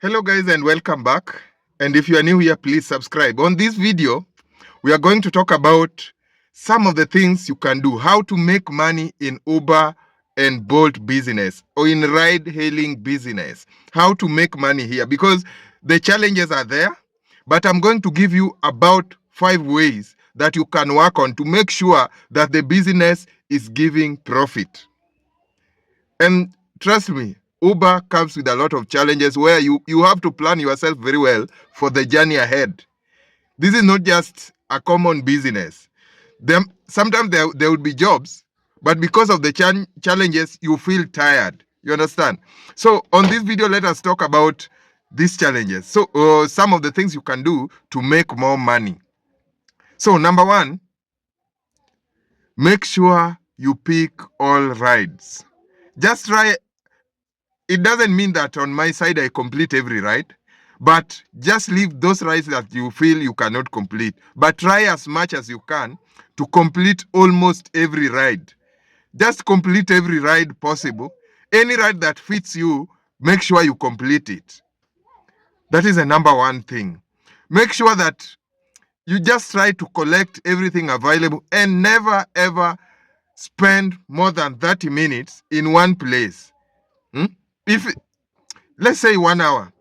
Hello guys and welcome back. And if you are new here, please subscribe. On this video, we are going to talk about some of the things you can do, how to make money in Uber and Bolt business or in ride hailing business, how to make money here because the challenges are there, but I'm going to give you about 5 ways that you can work on to make sure that the business is giving profit. And trust me, Uber comes with a lot of challenges where you have to plan yourself very well for the journey ahead. This is not just a common business. Sometimes there would be jobs, but because of the challenges, you feel tired. You understand? So on this video, let us talk about these challenges. So some of the things you can do to make more money. So number one, make sure you pick all rides. Just try. It doesn't mean that on my side I complete every ride, but just leave those rides that you feel you cannot complete. But try as much as you can to complete almost every ride. Just complete every ride possible. Any ride that fits you, make sure you complete it. That is the number one thing. Make sure that you just try to collect everything available and never ever spend more than 30 minutes in one place. If let's say 1 hour,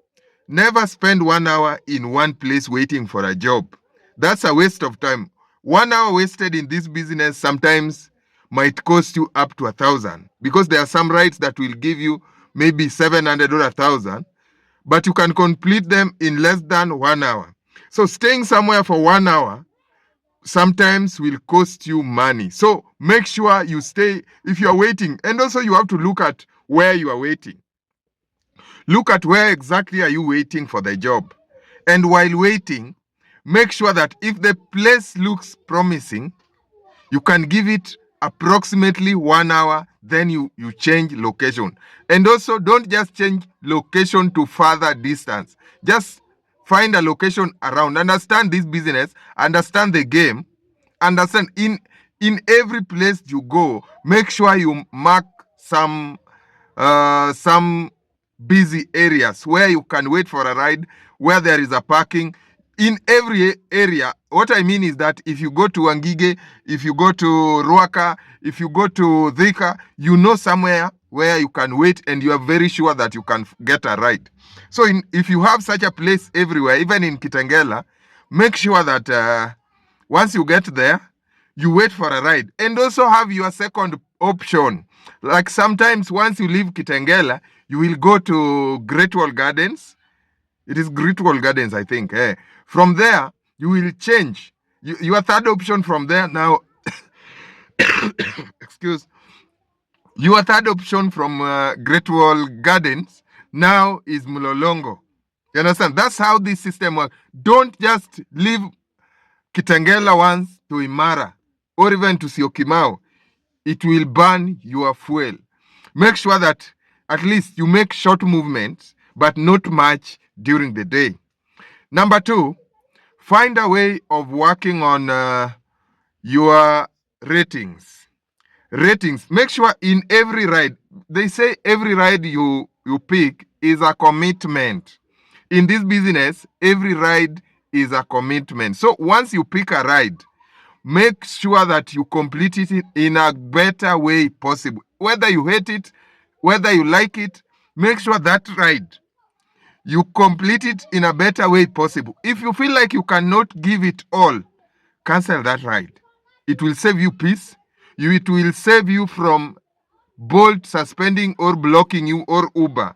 never spend 1 hour in one place waiting for a job. That's a waste of time. 1 hour wasted in this business sometimes might cost you up to 1,000 because there are some rides that will give you maybe 700 or 1,000, but you can complete them in less than 1 hour. So staying somewhere for 1 hour sometimes will cost you money. So make sure you stay if you are waiting, and also you have to look at where you are waiting. Look at where exactly are you waiting for the job. And while waiting, make sure that if the place looks promising, you can give it approximately 1 hour, then you change location. And also don't just change location to further distance. Just find a location around. Understand this business, understand the game, understand in every place you go, make sure you mark some busy areas where you can wait for a ride, where there is a parking. In every area, what I mean is that if you go to Angige, if you go to Ruaka, if you go to Thika, you know somewhere where you can wait and you are very sure that you can get a ride. So if you have such a place everywhere, even in Kitengela, make sure that once you get there, you wait for a ride. And also have your second option. Like sometimes once you leave Kitengela, you will go to Great Wall Gardens. It is Great Wall Gardens, I think. From there, you will change. Your third option from there now, excuse, your third option from Great Wall Gardens now is Mlolongo. You understand? That's how this system works. Don't just leave Kitengela once to Imara or even to Syokimau. It will burn your fuel. Make sure that at least you make short movements, but not much during the day. Number two, find a way of working on your ratings. Ratings. Make sure in every ride, they say every ride you pick is a commitment. In this business, every ride is a commitment. So once you pick a ride, make sure that you complete it in a better way possible. Whether you hate it, whether you like it, make sure that ride, you complete it in a better way possible. If you feel like you cannot give it all, cancel that ride. It will save you peace. It will save you from Bolt suspending or blocking you or Uber.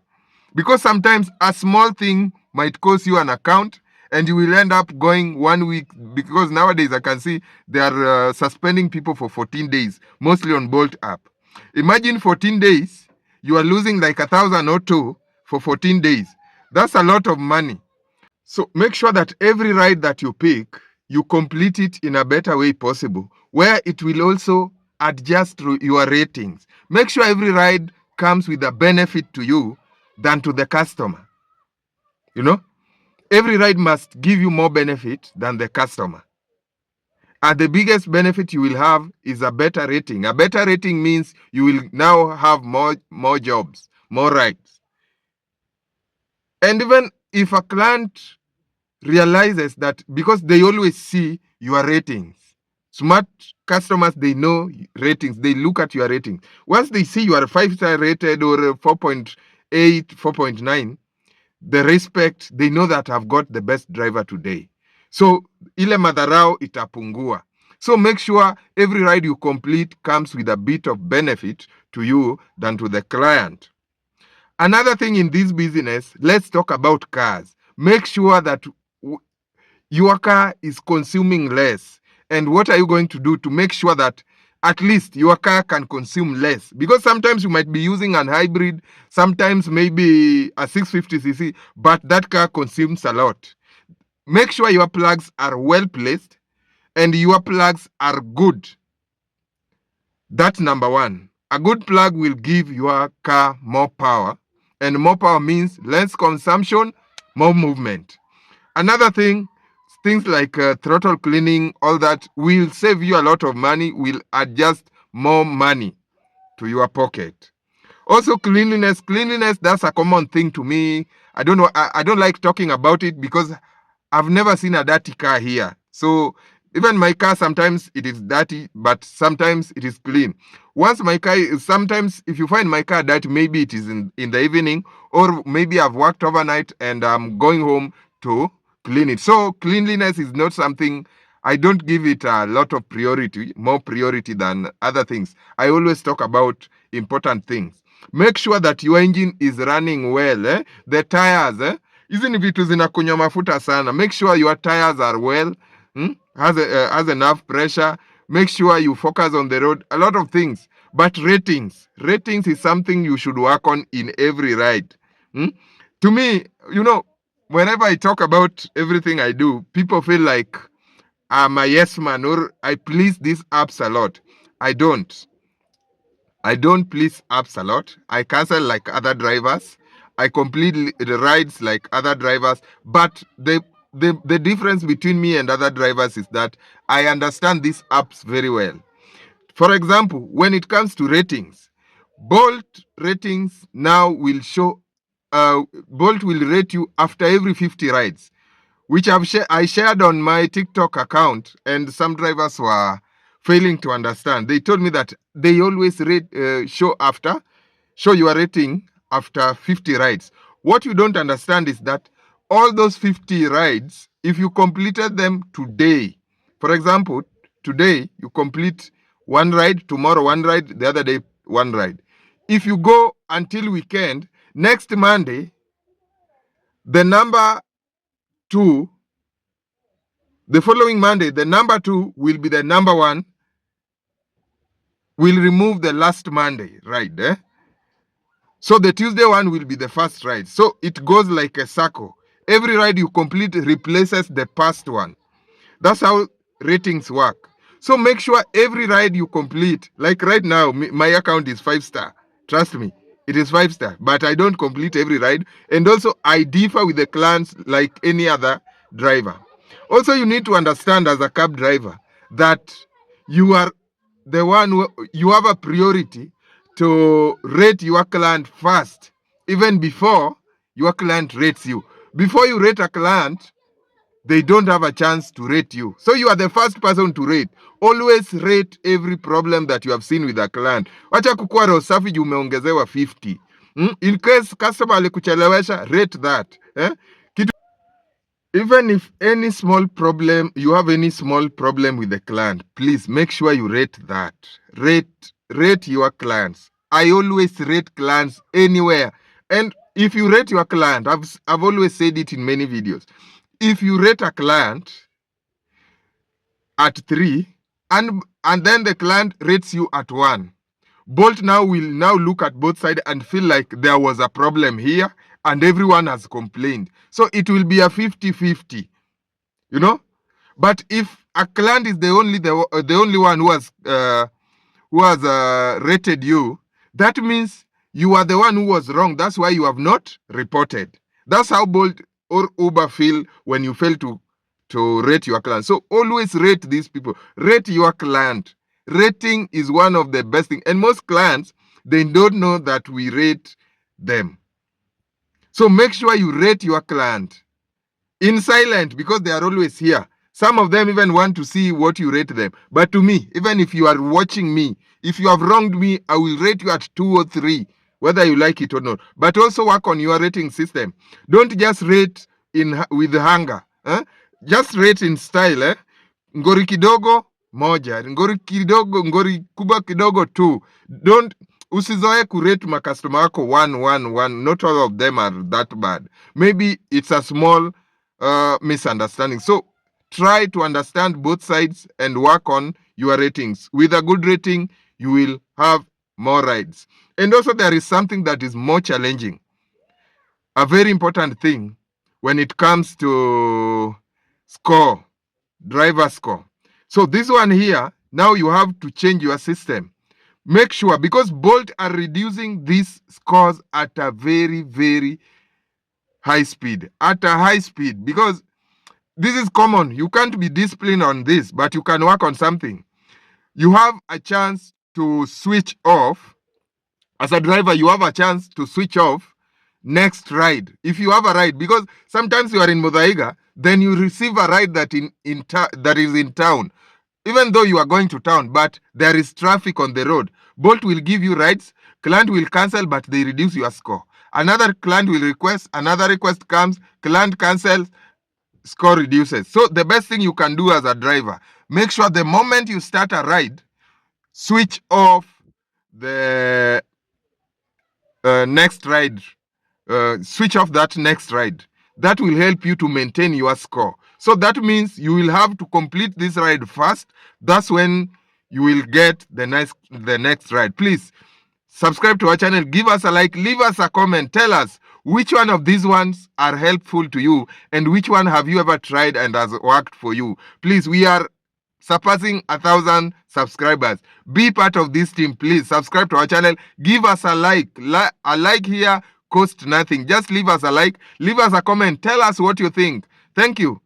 Because sometimes a small thing might cost you an account and you will end up going 1 week, because nowadays I can see they are suspending people for 14 days, mostly on Bolt app. Imagine 14 days, you are losing like 1,000 or 2 for 14 days. That's a lot of money. So make sure that every ride that you pick, you complete it in a better way possible, where it will also adjust to your ratings. Make sure every ride comes with a benefit to you than to the customer. You know, every ride must give you more benefit than the customer. And the biggest benefit you will have is a better rating. A better rating means you will now have more jobs, more rides. And even if a client realizes that, because they always see your ratings, smart customers, they know ratings, they look at your ratings. Once they see you are 5-star rated or 4.8, 4.9, the respect, they know that I've got the best driver today. So ile madharau itapungua. So make sure every ride you complete comes with a bit of benefit to you than to the client. Another thing in this business, let's talk about cars. Make sure that your car is consuming less. And what are you going to do to make sure that at least your car can consume less? Because sometimes you might be using an hybrid, sometimes maybe a 650cc, but that car consumes a lot. Make sure your plugs are well placed and your plugs are good. That's number one. A good plug will give your car more power, and more power means less consumption, more movement. Another thing, things like throttle cleaning, all that will save you a lot of money, will adjust more money to your pocket. Also, cleanliness, that's a common thing to me. I don't know, I don't like talking about it because I've never seen a dirty car here. So even my car, sometimes it is dirty, but sometimes it is clean. Once my car is, sometimes if you find my car dirty, maybe it is in the evening, or maybe I've worked overnight and I'm going home to clean it. So cleanliness is not something, I don't give it a lot of priority, more priority than other things. I always talk about important things. Make sure that your engine is running well, the tires, hizi ni vitu zinakunywa mafuta sana. Make sure your tires are well, has enough pressure. Make sure you focus on the road, a lot of things. But ratings is something you should work on in every ride. To me, whenever I talk about everything I do, people feel like I'm a yes man or I please these apps a lot. I don't please apps a lot. I cancel like other drivers. I complete the rides like other drivers. But the difference between me and other drivers is that I understand these apps very well. For example, when it comes to ratings, Bolt ratings now will show, Bolt will rate you after every 50 rides, which I shared on my TikTok account, and some drivers were failing to understand. They told me that they always show your rating after 50 rides. What you don't understand is that all those 50 rides, if you completed them today, for example, today you complete one ride, tomorrow one ride, the other day one ride. If you go until weekend, next Monday, the number 2, the following Monday, the number 2 will be the number 1, will remove the last Monday, right? So the Tuesday one will be the first ride. So it goes like a circle. Every ride you complete replaces the past one. That's how ratings work. So make sure every ride you complete, like right now, my account is 5-star. Trust me, it is 5-star, but I don't complete every ride. And also I differ with the clients like any other driver. Also, you need to understand as a cab driver that you are the one who, you have a priority to rate your client first, even before your client rates you. Before you rate a client, they don't have a chance to rate you. So you are the first person to rate. Always rate every problem that you have seen with a client. Wacha kukua roho safi juu umeongezewa 50. In case customer alikuchelewesha, rate that. Even if any small problem, you have any small problem with the client, please make sure you rate that. Rate your clients. I always rate clients anywhere. And if you rate your client, I've always said it in many videos. If you rate a client at 3 and then the client rates you at 1, Bolt will now look at both sides and feel like there was a problem here and everyone has complained. So it will be a 50-50, But if a client is the only one who has rated you, that means you are the one who was wrong. That's why you have not reported. That's how Bolt or Uber feel when you fail to rate your client. So always rate these people. Rate your client. Rating is one of the best things. And most clients, they don't know that we rate them. So make sure you rate your client in silent, because they are always here. Some of them even want to see what you rate them. But to me, even if you are watching me, if you have wronged me, I will rate you at 2 or 3, whether you like it or not. But also work on your rating system. Don't just rate with hunger. Just rate in style. Ngori kidogo moja, ngori kubwa kidogo 2. Usizoe kurate makastoma wako 1. Not all of them are that bad. Maybe it's a small misunderstanding. So try to understand both sides and work on your ratings. With a good rating, you will have more rides. And also there is something that is more challenging. A very important thing when it comes to score, driver score. So this one here, now you have to change your system. Make sure, because Bolt are reducing these scores at a very, very high speed. At a high speed, because this is common. You can't be disciplined on this, but you can work on something. You have a chance to switch off. As a driver, you have a chance to switch off next ride. If you have a ride, because sometimes you are in Muthaiga, then you receive a ride that is in town. Even though you are going to town, but there is traffic on the road, Bolt will give you rides, client will cancel, but they reduce your score. Another client will request, another request comes, client cancels, score reduces. So the best thing you can do as a driver, make sure the moment you start a ride, switch off the next ride. Switch off that next ride. That will help you to maintain your score. So that means you will have to complete this ride first. That's when you will get the next ride. Please subscribe to our channel, give us a like, leave us a comment, tell us which one of these ones are helpful to you and which one have you ever tried and has worked for you. Please, we are surpassing 1,000 subscribers. Be part of this team. Please subscribe to our channel, give us a like. A like here costs nothing. Just leave us a like, leave us a comment, tell us what you think. Thank you.